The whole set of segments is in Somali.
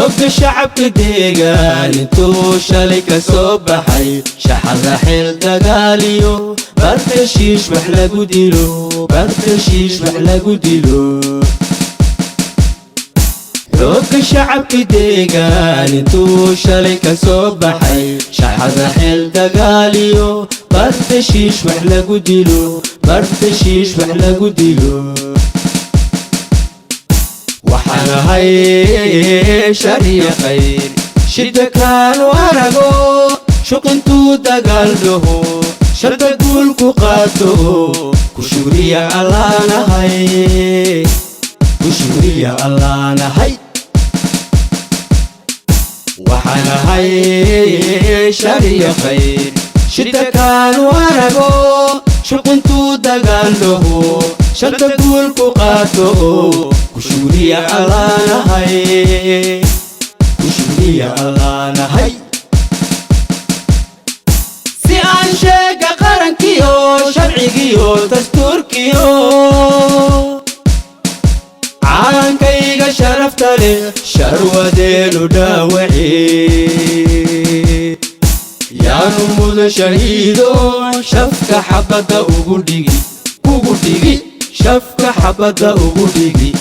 الشعب كديقان انتو شالك صبحي شحذا حيل دقاليو برتشيش بحلا قديلو برتشيش بحلا قديلو الشعب كديقان انتو شالك صبحي شحذا حيل دقاليو برتشيش بحلا قديلو برتشيش بحلا قديلو وحنا هاي شريا خير شدة كان ورقو شوق انتو دقالدو شرط قول قاتو كشوريا الله نهاي كشوريا الله نهاي وحنا هاي شريا خير شدة كان ورقو شوق انتو دقالدو شرط قول قاتو كشوريا الله نهاي كشوريا الله نهاي سي أنشيك قرنكيو شرعيكيو دستوركيو عانكيغا شرفتلي شرودينو داوعي يا نموذ شهيدو شفك حبدا وقوديغي شفك حبدا وقوديغي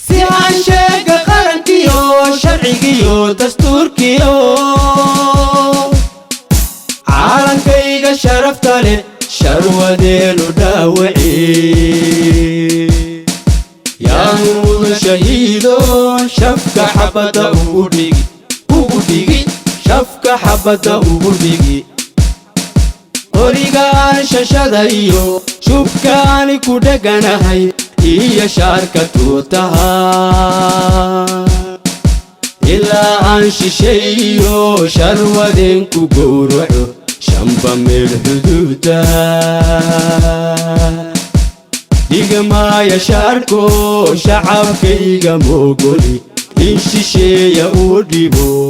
سيانشيك قرنكيو شرعيكيو دستوركيو عالمكيغا شرفتالي شرودينو داوعي يا نموذ شهيدو شفك حبدا وقوديغي شفك حبدا وقوديغي قريقان ششدايو شبكاني كودغانهاي هي شاركة تها إلا أنشي شيو شرودين كوغورعو شمبا من الحدودا ديق ما يشاركو شعب كيغا موغولي إنشي شيا وديبو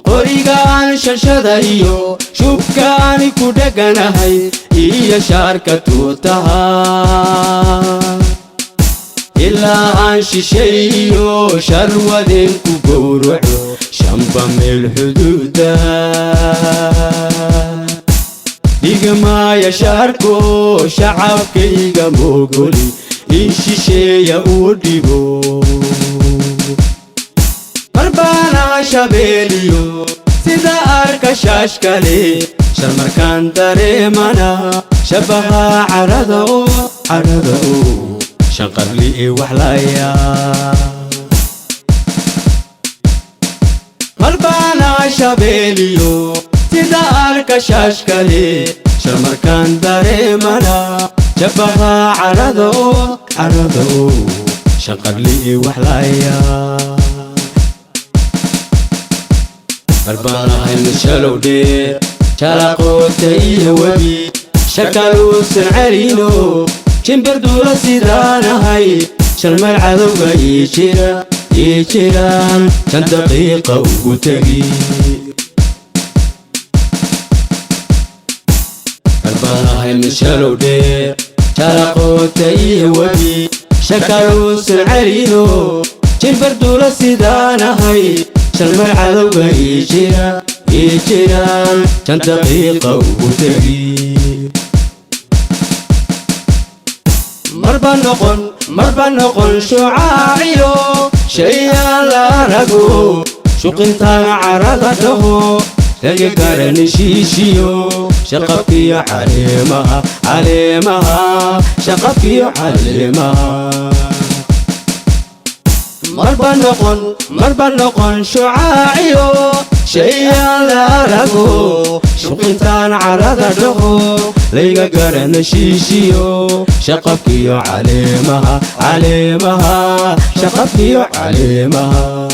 قريقان ششدايو شبكاني كودغانهاي هي شاركة تها إلا أنشي شيو شرودين كوغورعو شمبا من الحدودا ديق ما يشاركو شعب كيغا موغولي إنشي شيا وديبو مربانا شابيليو سيدا أركا شاشكالي شرمركان داريمانا شبها عرضو شنقر لي وحلايا مربانا شابيليو سيدا أركا شاشكالي شرمركان داريمانا شبها عرضو شنقر لي وحلايا مربانا هاي المشالو دير شارقو تايه وبي شكالو سنعرينو شنبردو سيدانا هاي شرم العذوغا يجيران شن دقيقة وقتاقي مربانا هاي المشالو دير شارقو تايه وبي شكالو سنعرينو شنبردو سيدانا هاي شرم العذوغا يجيران شن دقيقة وقتاقي مربا نقن شعاعيو شيئا لا رقو شقنتان عرضته تلقى قرن شيشيو شقفي عليمها شقفي عليمها مربا نقن شعاعيو شيئا لا رقو شقنتان عرضته ليقى قرن شيشيو شقفي عليمها شقفي عليمها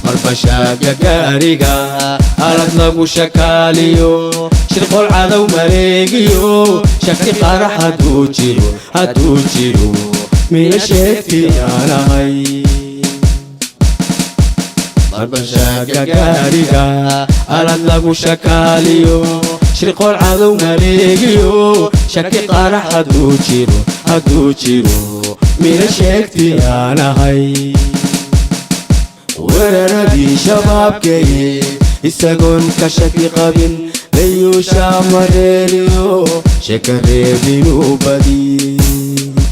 مربشاقة قارقة أرطلق شكاليو شرق العذو مريقيو شكي قرح هتوجيرو من الشيفتي أنا هاي marbashaaga gaariga alad lagu shakaaliyo shirqool cadow maleegiyo shaki qarax hadduu jiro mina sheegti aan ahay weeraradii shabaabkeye isagoon ka shaki qabin layuusha mareeriyo sheka reebinuu badi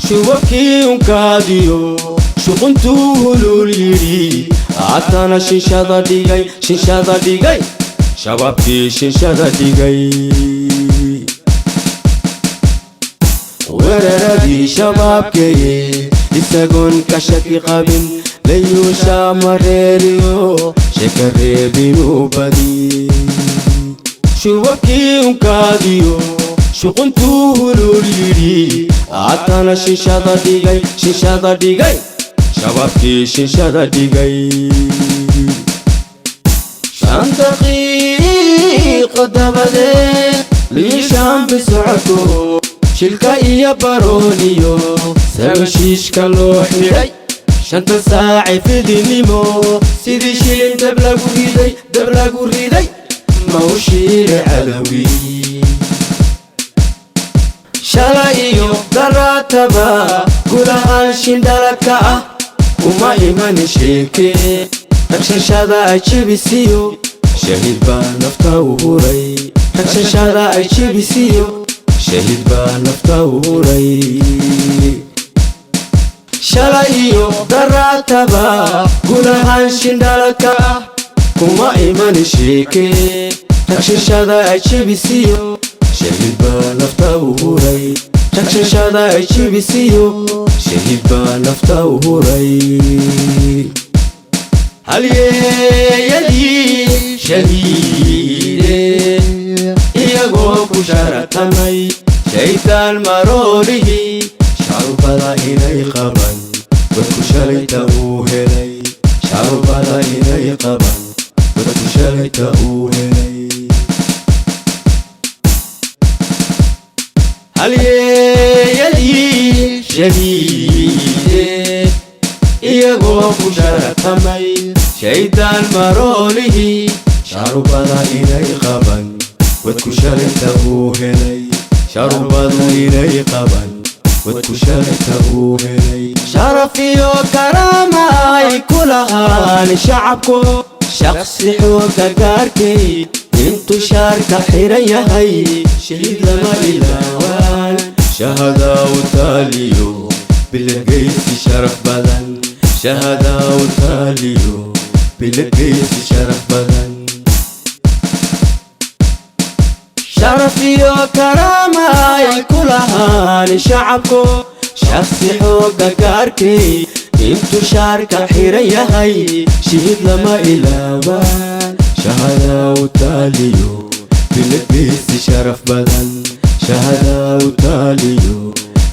shubabkii unkaadiyo shuquntuu hulul yidhi haddana shinshada dhigay shabaabkii shinshada dhigay weeraradii shabaabkeye isagoon ka shaki qabin layuusha mareeriyo sheka reebinuu badi shubabkii unkaadiyo shuquntuu hulul yidhi haddana shinshada dhigay shabaabkii shinshada dhigay 5 daqiiqo dabadeed liishaan bisocodko shilka iyo barooniyo sagashiishka loo xidhay 5 saaci fidinimo sidii shilin dab lagu riday mawshiile cadowgii shalay iyo daraataba gudahaan shindhalaka ah kuma imani sheeke ragshashada ay jebisiyo shahiid baa nafta u huray ragshashada ay jebisiyo shahiid baa nafta u huray shalay iyo daraataba gudahaan shindhalaka ah kuma imani sheeke ragshashada ay jebisiyo shahiid baa nafta u huray ragshashada ay jebisiyo shahiid baa nafta u huray halyeeyadii shahiide iyagoo ku sharatamay shaydaan maroorihii shacrubada inay qaban dadku shalayta uu helay shacrubada inay qaban dadku shalayta uu helay halyeeyadii shahiide iyagoo ku sharatamay shaydaan maroolihii shacrubada inay qaban wadku shalayta uu helay shacrubadu inay qaban wadku shalayta uu helay sharaf iyo karaama ay ku lahaan shacabku shaqsi xooga gaarkay intuu shaarka xiran yahay shahiid lama ilaawaan shahada u taaliyo bilagaysi sharaf badan shahada u taaliyo bilagaysi sharaf badan sharaf iyo karaama ay ku lahaan shacabku shaqsi xooga gaarkay intuu shaarka xiran yahay shahiid lama ilaawaan shahada u taaliyo bilagaysi sharaf badan shahada u taaliyo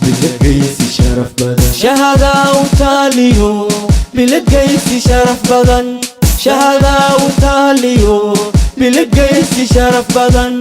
bilagaysi sharaf badan shahada u taaliyo bilagaysi sharaf badan shahada u taaliyo bilagaysi sharaf badan